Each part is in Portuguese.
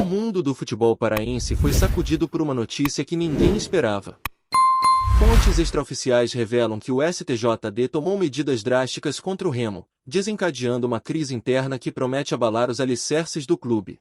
O mundo do futebol paraense foi sacudido por uma notícia que ninguém esperava. Fontes extraoficiais revelam que o STJD tomou medidas drásticas contra o Remo, desencadeando uma crise interna que promete abalar os alicerces do clube.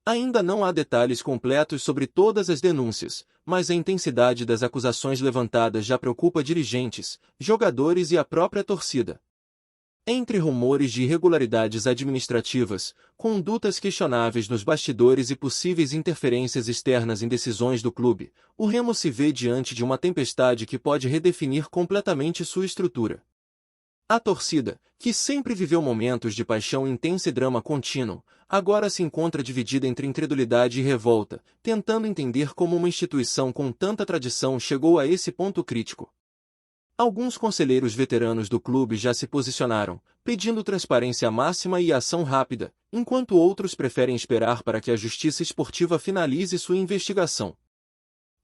Ainda não há detalhes completos sobre todas as denúncias, mas a intensidade das acusações levantadas já preocupa dirigentes, jogadores e a própria torcida. Entre rumores de irregularidades administrativas, condutas questionáveis nos bastidores e possíveis interferências externas em decisões do clube, o Remo se vê diante de uma tempestade que pode redefinir completamente sua estrutura. A torcida, que sempre viveu momentos de paixão intensa e drama contínuo, agora se encontra dividida entre incredulidade e revolta, tentando entender como uma instituição com tanta tradição chegou a esse ponto crítico. Alguns conselheiros veteranos do clube já se posicionaram, pedindo transparência máxima e ação rápida, enquanto outros preferem esperar para que a Justiça Esportiva finalize sua investigação.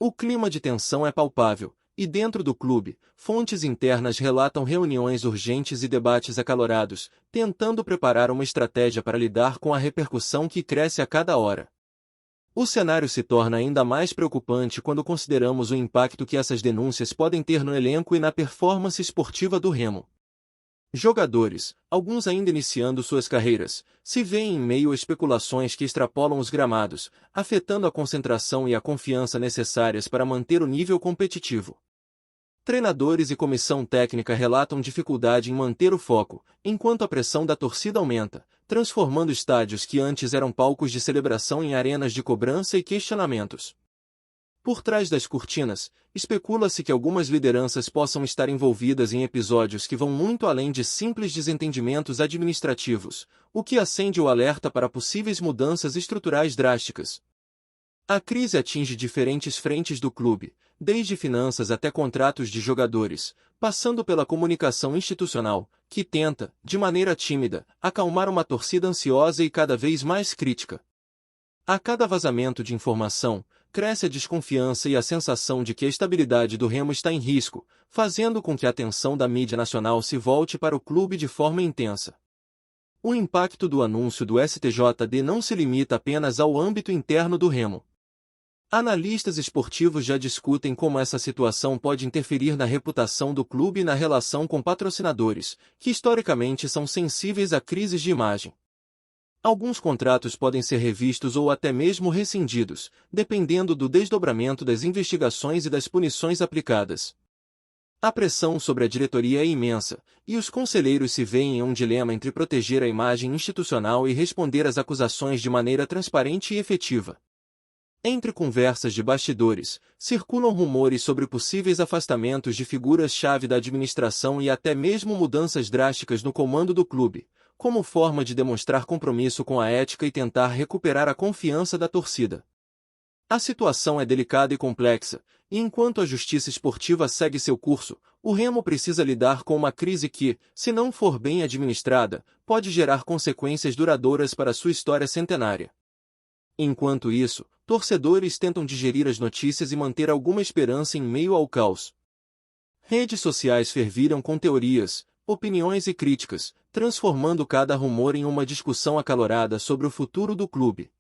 O clima de tensão é palpável, e dentro do clube, fontes internas relatam reuniões urgentes e debates acalorados, tentando preparar uma estratégia para lidar com a repercussão que cresce a cada hora. O cenário se torna ainda mais preocupante quando consideramos o impacto que essas denúncias podem ter no elenco e na performance esportiva do Remo. Jogadores, alguns ainda iniciando suas carreiras, se veem em meio a especulações que extrapolam os gramados, afetando a concentração e a confiança necessárias para manter o nível competitivo. Treinadores e comissão técnica relatam dificuldade em manter o foco, enquanto a pressão da torcida aumenta, transformando estádios que antes eram palcos de celebração em arenas de cobrança e questionamentos. Por trás das cortinas, especula-se que algumas lideranças possam estar envolvidas em episódios que vão muito além de simples desentendimentos administrativos, o que acende o alerta para possíveis mudanças estruturais drásticas. A crise atinge diferentes frentes do clube, desde finanças até contratos de jogadores, passando pela comunicação institucional, que tenta, de maneira tímida, acalmar uma torcida ansiosa e cada vez mais crítica. A cada vazamento de informação, cresce a desconfiança e a sensação de que a estabilidade do Remo está em risco, fazendo com que a atenção da mídia nacional se volte para o clube de forma intensa. O impacto do anúncio do STJD não se limita apenas ao âmbito interno do Remo. Analistas esportivos já discutem como essa situação pode interferir na reputação do clube e na relação com patrocinadores, que historicamente são sensíveis a crises de imagem. Alguns contratos podem ser revistos ou até mesmo rescindidos, dependendo do desdobramento das investigações e das punições aplicadas. A pressão sobre a diretoria é imensa, e os conselheiros se veem em um dilema entre proteger a imagem institucional e responder às acusações de maneira transparente e efetiva. Entre conversas de bastidores, circulam rumores sobre possíveis afastamentos de figuras-chave da administração e até mesmo mudanças drásticas no comando do clube, como forma de demonstrar compromisso com a ética e tentar recuperar a confiança da torcida. A situação é delicada e complexa, e enquanto a justiça esportiva segue seu curso, o Remo precisa lidar com uma crise que, se não for bem administrada, pode gerar consequências duradouras para sua história centenária. Enquanto isso, torcedores tentam digerir as notícias e manter alguma esperança em meio ao caos. Redes sociais ferviram com teorias, opiniões e críticas, transformando cada rumor em uma discussão acalorada sobre o futuro do clube.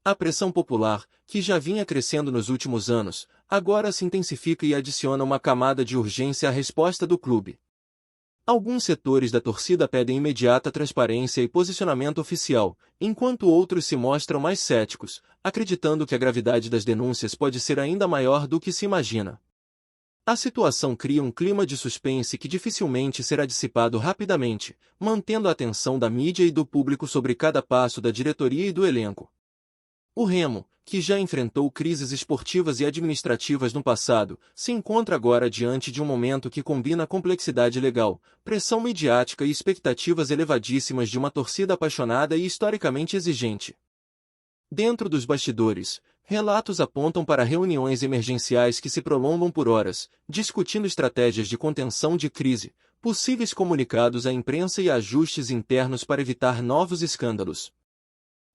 A pressão popular, que já vinha crescendo nos últimos anos, agora se intensifica e adiciona uma camada de urgência à resposta do clube. Alguns setores da torcida pedem imediata transparência e posicionamento oficial, enquanto outros se mostram mais céticos, acreditando que a gravidade das denúncias pode ser ainda maior do que se imagina. A situação cria um clima de suspense que dificilmente será dissipado rapidamente, mantendo a atenção da mídia e do público sobre cada passo da diretoria e do elenco. O Remo, que já enfrentou crises esportivas e administrativas no passado, se encontra agora diante de um momento que combina complexidade legal, pressão midiática e expectativas elevadíssimas de uma torcida apaixonada e historicamente exigente. Dentro dos bastidores, relatos apontam para reuniões emergenciais que se prolongam por horas, discutindo estratégias de contenção de crise, possíveis comunicados à imprensa e ajustes internos para evitar novos escândalos.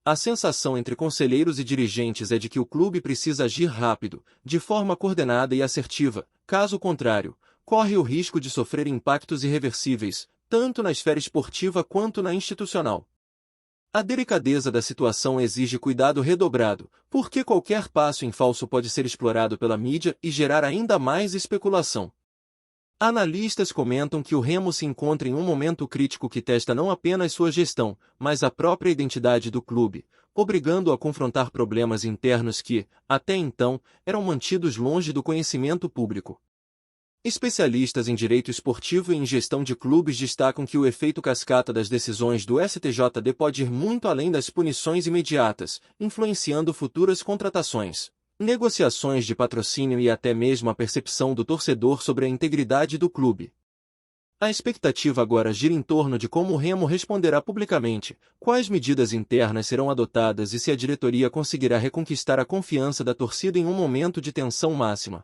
A sensação entre conselheiros e dirigentes é de que o clube precisa agir rápido, de forma coordenada e assertiva, caso contrário, corre o risco de sofrer impactos irreversíveis, tanto na esfera esportiva quanto na institucional. A delicadeza da situação exige cuidado redobrado, porque qualquer passo em falso pode ser explorado pela mídia e gerar ainda mais especulação. Analistas comentam que o Remo se encontra em um momento crítico que testa não apenas sua gestão, mas a própria identidade do clube, obrigando-o a confrontar problemas internos que, até então, eram mantidos longe do conhecimento público. Especialistas em direito esportivo e em gestão de clubes destacam que o efeito cascata das decisões do STJD pode ir muito além das punições imediatas, influenciando futuras contratações, negociações de patrocínio e até mesmo a percepção do torcedor sobre a integridade do clube. A expectativa agora gira em torno de como o Remo responderá publicamente, quais medidas internas serão adotadas e se a diretoria conseguirá reconquistar a confiança da torcida em um momento de tensão máxima.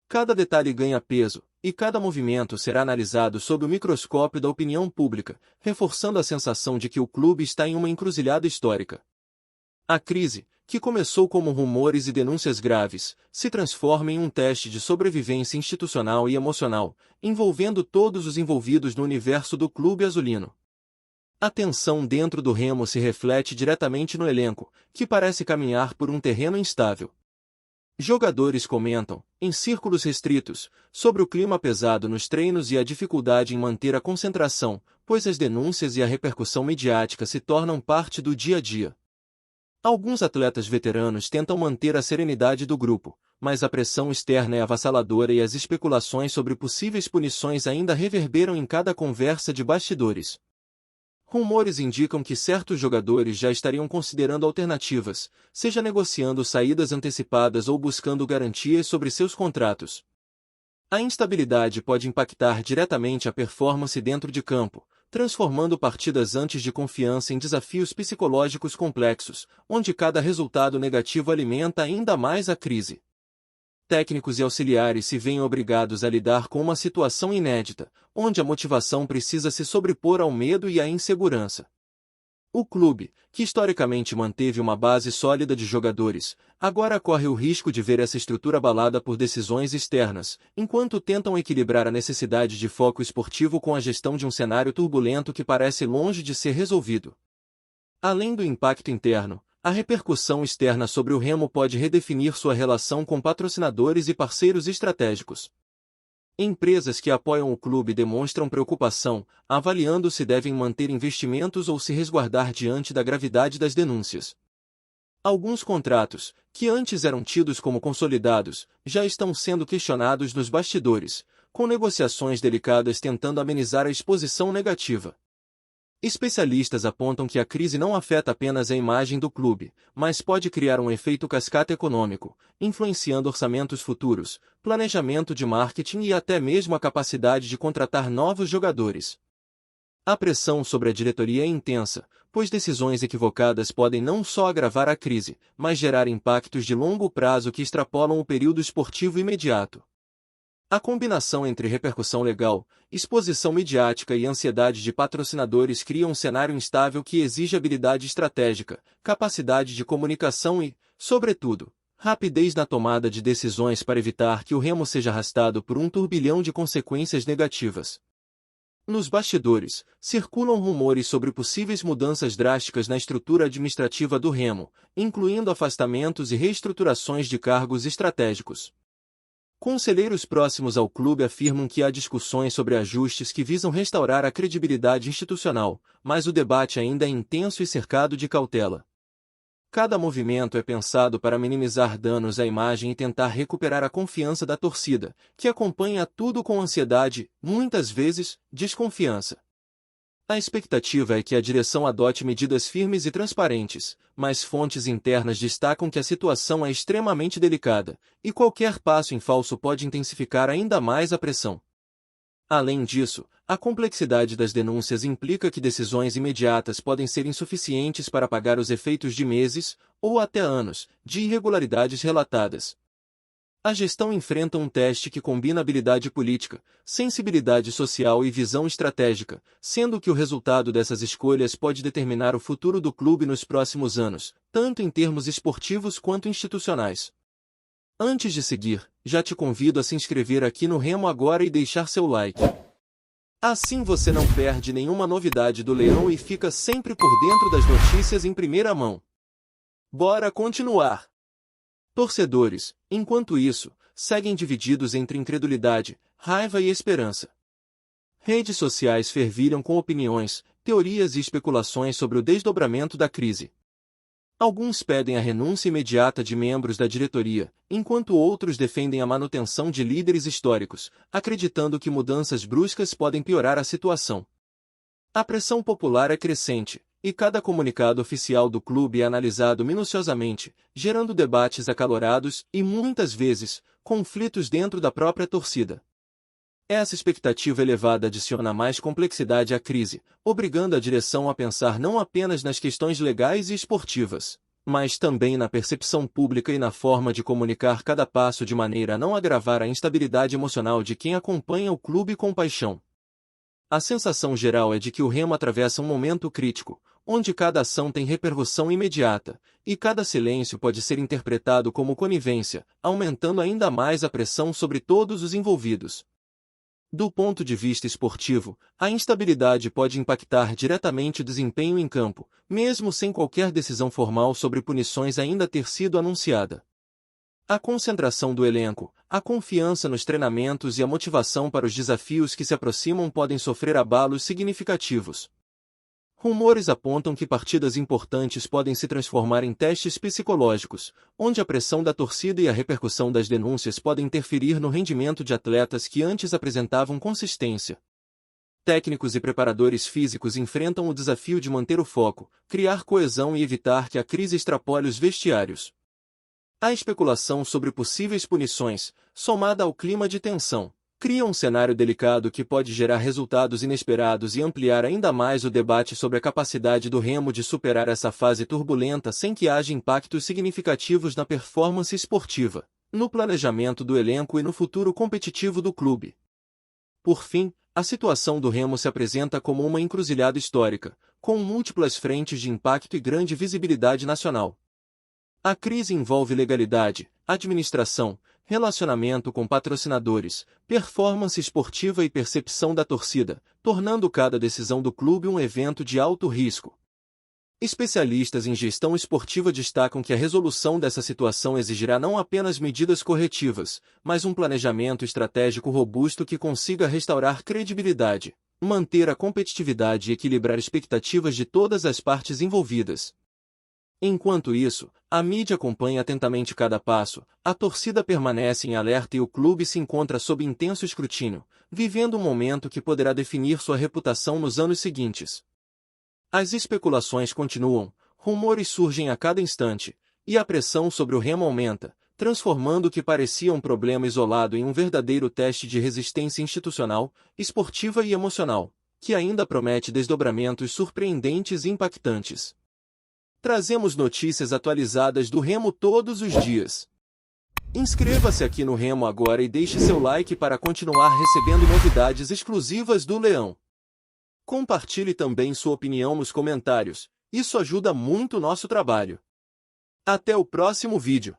Cada detalhe ganha peso, e cada movimento será analisado sob o microscópio da opinião pública, reforçando a sensação de que o clube está em uma encruzilhada histórica. A crise, que começou como rumores e denúncias graves, se transforma em um teste de sobrevivência institucional e emocional, envolvendo todos os envolvidos no universo do clube azulino. A tensão dentro do Remo se reflete diretamente no elenco, que parece caminhar por um terreno instável. Jogadores comentam, em círculos restritos, sobre o clima pesado nos treinos e a dificuldade em manter a concentração, pois as denúncias e a repercussão midiática se tornam parte do dia a dia. Alguns atletas veteranos tentam manter a serenidade do grupo, mas a pressão externa é avassaladora e as especulações sobre possíveis punições ainda reverberam em cada conversa de bastidores. Rumores indicam que certos jogadores já estariam considerando alternativas, seja negociando saídas antecipadas ou buscando garantias sobre seus contratos. A instabilidade pode impactar diretamente a performance dentro de campo, transformando partidas antes de confiança em desafios psicológicos complexos, onde cada resultado negativo alimenta ainda mais a crise. Técnicos e auxiliares se veem obrigados a lidar com uma situação inédita, onde a motivação precisa se sobrepor ao medo e à insegurança. O clube, que historicamente manteve uma base sólida de jogadores, agora corre o risco de ver essa estrutura abalada por decisões externas, enquanto tentam equilibrar a necessidade de foco esportivo com a gestão de um cenário turbulento que parece longe de ser resolvido. Além do impacto interno, a repercussão externa sobre o Remo pode redefinir sua relação com patrocinadores e parceiros estratégicos. Empresas que apoiam o clube demonstram preocupação, avaliando se devem manter investimentos ou se resguardar diante da gravidade das denúncias. Alguns contratos, que antes eram tidos como consolidados, já estão sendo questionados nos bastidores, com negociações delicadas tentando amenizar a exposição negativa. Especialistas apontam que a crise não afeta apenas a imagem do clube, mas pode criar um efeito cascata econômico, influenciando orçamentos futuros, planejamento de marketing e até mesmo a capacidade de contratar novos jogadores. A pressão sobre a diretoria é intensa, pois decisões equivocadas podem não só agravar a crise, mas gerar impactos de longo prazo que extrapolam o período esportivo imediato. A combinação entre repercussão legal, exposição midiática e ansiedade de patrocinadores cria um cenário instável que exige habilidade estratégica, capacidade de comunicação e, sobretudo, rapidez na tomada de decisões para evitar que o Remo seja arrastado por um turbilhão de consequências negativas. Nos bastidores, circulam rumores sobre possíveis mudanças drásticas na estrutura administrativa do Remo, incluindo afastamentos e reestruturações de cargos estratégicos. Conselheiros próximos ao clube afirmam que há discussões sobre ajustes que visam restaurar a credibilidade institucional, mas o debate ainda é intenso e cercado de cautela. Cada movimento é pensado para minimizar danos à imagem e tentar recuperar a confiança da torcida, que acompanha tudo com ansiedade, muitas vezes, desconfiança. A expectativa é que a direção adote medidas firmes e transparentes, mas fontes internas destacam que a situação é extremamente delicada, e qualquer passo em falso pode intensificar ainda mais a pressão. Além disso, a complexidade das denúncias implica que decisões imediatas podem ser insuficientes para apagar os efeitos de meses, ou até anos, de irregularidades relatadas. A gestão enfrenta um teste que combina habilidade política, sensibilidade social e visão estratégica, sendo que o resultado dessas escolhas pode determinar o futuro do clube nos próximos anos, tanto em termos esportivos quanto institucionais. Antes de seguir, já te convido a se inscrever aqui no Remo agora e deixar seu like. Assim você não perde nenhuma novidade do Leão e fica sempre por dentro das notícias em primeira mão. Bora continuar! Torcedores, enquanto isso, seguem divididos entre incredulidade, raiva e esperança. Redes sociais fervilham com opiniões, teorias e especulações sobre o desdobramento da crise. Alguns pedem a renúncia imediata de membros da diretoria, enquanto outros defendem a manutenção de líderes históricos, acreditando que mudanças bruscas podem piorar a situação. A pressão popular é crescente, e cada comunicado oficial do clube é analisado minuciosamente, gerando debates acalorados e, muitas vezes, conflitos dentro da própria torcida. Essa expectativa elevada adiciona mais complexidade à crise, obrigando a direção a pensar não apenas nas questões legais e esportivas, mas também na percepção pública e na forma de comunicar cada passo de maneira a não agravar a instabilidade emocional de quem acompanha o clube com paixão. A sensação geral é de que o Remo atravessa um momento crítico, onde cada ação tem repercussão imediata, e cada silêncio pode ser interpretado como conivência, aumentando ainda mais a pressão sobre todos os envolvidos. Do ponto de vista esportivo, a instabilidade pode impactar diretamente o desempenho em campo, mesmo sem qualquer decisão formal sobre punições ainda ter sido anunciada. A concentração do elenco, a confiança nos treinamentos e a motivação para os desafios que se aproximam podem sofrer abalos significativos. Rumores apontam que partidas importantes podem se transformar em testes psicológicos, onde a pressão da torcida e a repercussão das denúncias podem interferir no rendimento de atletas que antes apresentavam consistência. Técnicos e preparadores físicos enfrentam o desafio de manter o foco, criar coesão e evitar que a crise extrapole os vestiários. A especulação sobre possíveis punições, somada ao clima de tensão, cria um cenário delicado que pode gerar resultados inesperados e ampliar ainda mais o debate sobre a capacidade do Remo de superar essa fase turbulenta sem que haja impactos significativos na performance esportiva, no planejamento do elenco e no futuro competitivo do clube. Por fim, a situação do Remo se apresenta como uma encruzilhada histórica, com múltiplas frentes de impacto e grande visibilidade nacional. A crise envolve legalidade, administração, relacionamento com patrocinadores, performance esportiva e percepção da torcida, tornando cada decisão do clube um evento de alto risco. Especialistas em gestão esportiva destacam que a resolução dessa situação exigirá não apenas medidas corretivas, mas um planejamento estratégico robusto que consiga restaurar credibilidade, manter a competitividade e equilibrar expectativas de todas as partes envolvidas. Enquanto isso, a mídia acompanha atentamente cada passo, a torcida permanece em alerta e o clube se encontra sob intenso escrutínio, vivendo um momento que poderá definir sua reputação nos anos seguintes. As especulações continuam, rumores surgem a cada instante, e a pressão sobre o Remo aumenta, transformando o que parecia um problema isolado em um verdadeiro teste de resistência institucional, esportiva e emocional, que ainda promete desdobramentos surpreendentes e impactantes. Trazemos notícias atualizadas do Remo todos os dias. Inscreva-se aqui no Remo agora e deixe seu like para continuar recebendo novidades exclusivas do Leão. Compartilhe também sua opinião nos comentários, isso ajuda muito o nosso trabalho. Até o próximo vídeo.